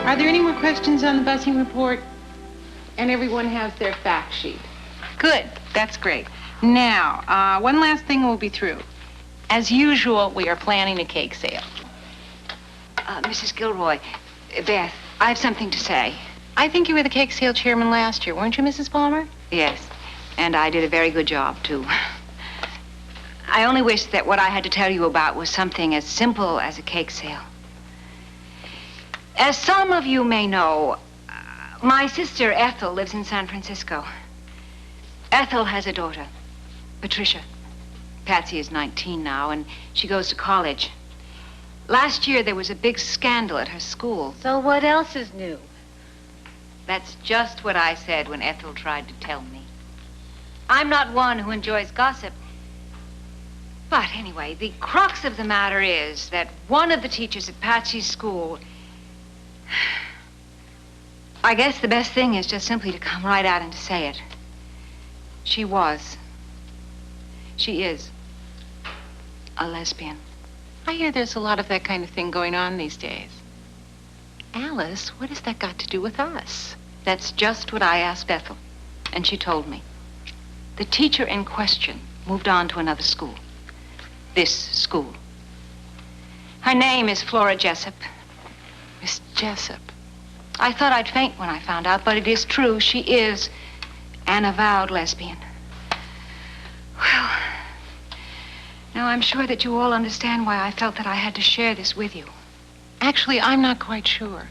Are there any more questions on the busing report? And everyone has their fact sheet. Good. That's great. Now, one last thing we'll be through. As usual, we are planning a cake sale. Mrs. Gilroy, Beth, I have something to say. I think you were the cake sale chairman last year, weren't you, Mrs. Palmer? Yes, and I did a very good job, too. I only wish that what I had to tell you about was something as simple as a cake sale. As some of you may know, my sister Ethel lives in San Francisco. Ethel has a daughter, Patricia. Patsy is 19 now, and she goes to college. Last year, there was a big scandal at her school. So what else is new? That's just what I said when Ethel tried to tell me. I'm not one who enjoys gossip. But anyway, the crux of the matter is that one of the teachers at Patsy's school... I guess the best thing is just simply to come right out and to say it. She is a lesbian. I hear there's a lot of that kind of thing going on these days. Alice, what has that got to do with us? That's just what I asked Ethel, and she told me. The teacher in question moved on to another school. This school. Her name is Flora Jessup. Miss Jessup. I thought I'd faint when I found out, but it is true. She is an avowed lesbian. Well, now I'm sure that you all understand why I felt that I had to share this with you. Actually, I'm not quite sure.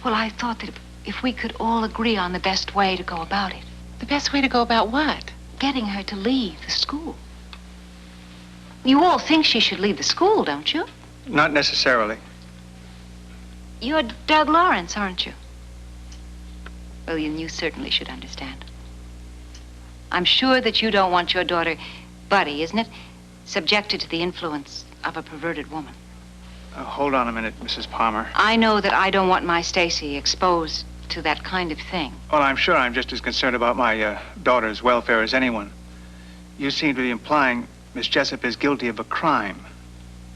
Well, I thought that if we could all agree on the best way to go about it. The best way to go about what? Getting her to leave the school. You all think she should leave the school, don't you? Not necessarily. You're Doug Lawrence, aren't you? Well, you certainly should understand. I'm sure that you don't want your daughter, Buddy, isn't it, subjected to the influence of a perverted woman. Hold on a minute, Mrs. Palmer. I know that I don't want my Stacy exposed to that kind of thing. Well, I'm sure I'm just as concerned about my daughter's welfare as anyone. You seem to be implying Miss Jessup is guilty of a crime.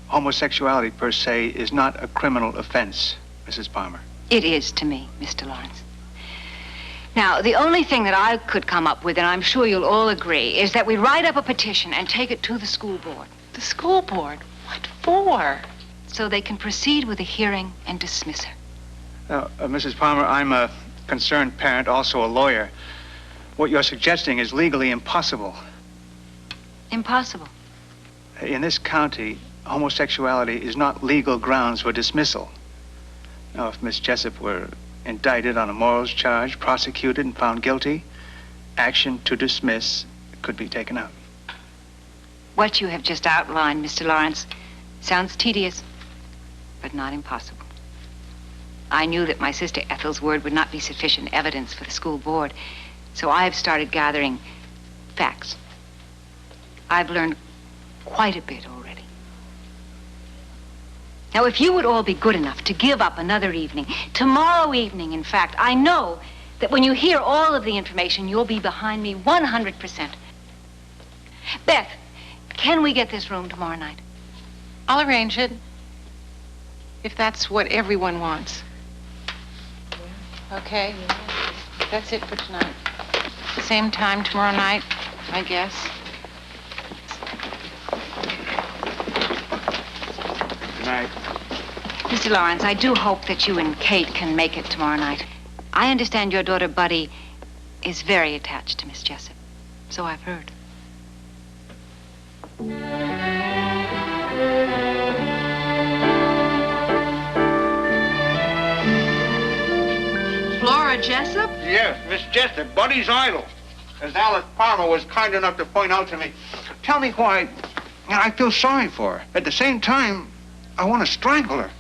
Homosexuality, per se, is not a criminal offense, Mrs. Palmer. It is to me, Mr. Lawrence. Now, the only thing that I could come up with, and I'm sure you'll all agree, is that we write up a petition and take it to the school board. The school board? What for? So they can proceed with a hearing and dismiss her. Now, Mrs. Palmer, I'm a concerned parent, also a lawyer. What you're suggesting is legally impossible. Impossible? In this county, homosexuality is not legal grounds for dismissal. Now, if Miss Jessup were indicted on a morals charge, prosecuted, and found guilty, action to dismiss could be taken up. What you have just outlined, Mr. Lawrence, sounds tedious, but not impossible. I knew that my sister Ethel's word would not be sufficient evidence for the school board, so I have started gathering facts. I've learned quite a bit already. Now, if you would all be good enough to give up another evening, tomorrow evening, in fact, I know that when you hear all of the information, you'll be behind me 100%. Beth, can we get this room tomorrow night? I'll arrange it. If that's what everyone wants. Okay? That's it for tonight. Same time tomorrow night, I guess. Good night. Mr. Lawrence, I do hope that you and Kate can make it tomorrow night. I understand your daughter, Buddy, is very attached to Miss Jessup. So I've heard. Flora Jessup? Yes, Miss Jessup, Buddy's idol. As Alice Palmer was kind enough to point out to me. Tell me why I feel sorry for her. At the same time, I want to strangle her.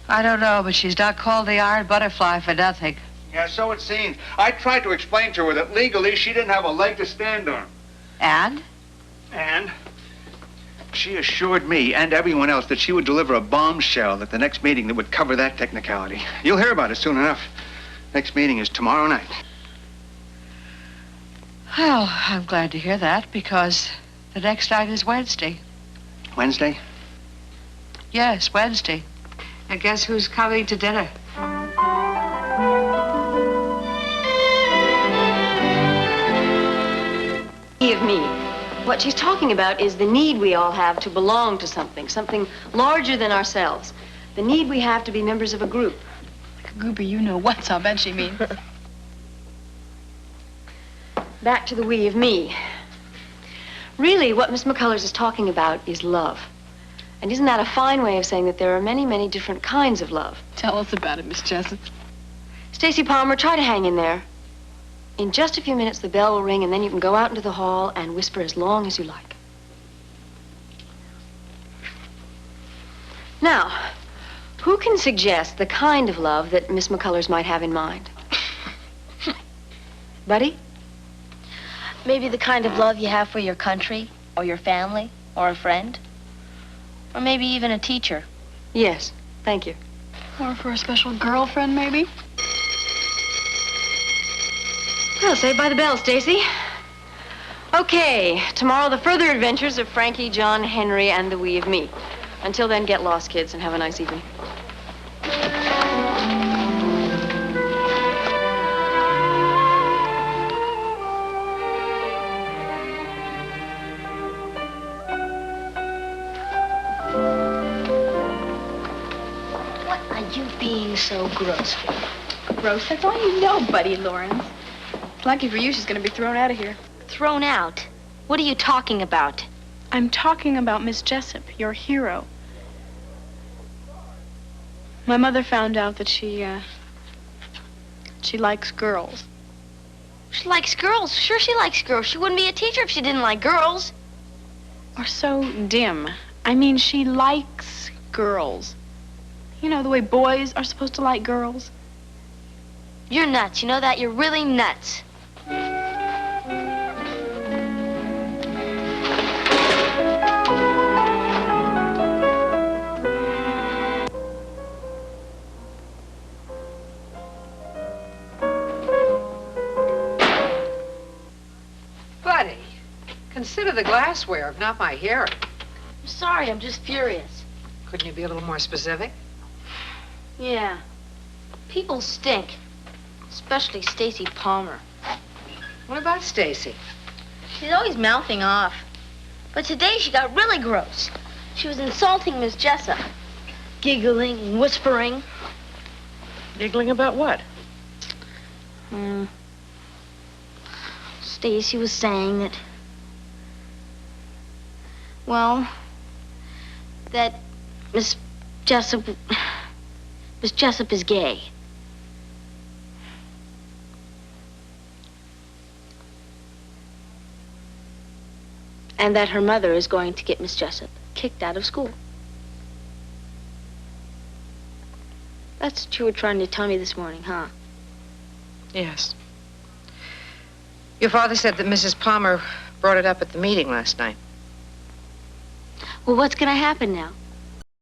I don't know, but she's not called the Iron Butterfly for nothing. Yeah, so it seems. I tried to explain to her that legally she didn't have a leg to stand on. And? And she assured me and everyone else that she would deliver a bombshell at the next meeting that would cover that technicality. You'll hear about it soon enough. Next meeting is tomorrow night. Well, I'm glad to hear that, because the next night is Wednesday. Wednesday? Yes, Wednesday. And guess who's coming to dinner? of me. What she's talking about is the need we all have to belong to something, something larger than ourselves. The need we have to be members of a group. Like a group of you-know-whats, I'll bet she means. Back to the we of me. Really, what Miss McCullers is talking about is love. And isn't that a fine way of saying that there are many, many different kinds of love? Tell us about it, Miss Jessup. Stacy Palmer, try to hang in there. In just a few minutes, the bell will ring, and then you can go out into the hall and whisper as long as you like. Now, who can suggest the kind of love that Miss McCullers might have in mind? Buddy? Maybe the kind of love you have for your country, or your family, or a friend. Or maybe even a teacher. Yes, thank you. Or for a special girlfriend, maybe? Well, saved by the bell, Stacy. Okay, tomorrow the further adventures of Frankie, John, Henry, and the we of me. Until then, get lost, kids, and have a nice evening. What are you being so gross for? Gross? That's all you know, Buddy Lawrence. Lucky for you, she's gonna be thrown out of here. Thrown out? What are you talking about? I'm talking about Miss Jessup, your hero. My mother found out that she likes girls. She likes girls. Sure she likes girls. She wouldn't be a teacher if she didn't like girls. Or so dim. I mean, she likes girls. You know, the way boys are supposed to like girls. You're nuts. You know that? You're really nuts. Buddy, consider the glassware, not my hearing. I'm sorry. I'm just furious. Couldn't you be a little more specific? Yeah. People stink. Especially Stacy Palmer. What about Stacy? She's always mouthing off. But today she got really gross. She was insulting Miss Jessup. Giggling and whispering. Giggling about what? Stacy was saying that... Well... that Miss Jessup is gay. And that her mother is going to get Miss Jessup kicked out of school. That's what you were trying to tell me this morning, huh? Yes. Your father said that Mrs. Palmer brought it up at the meeting last night. Well, what's going to happen now?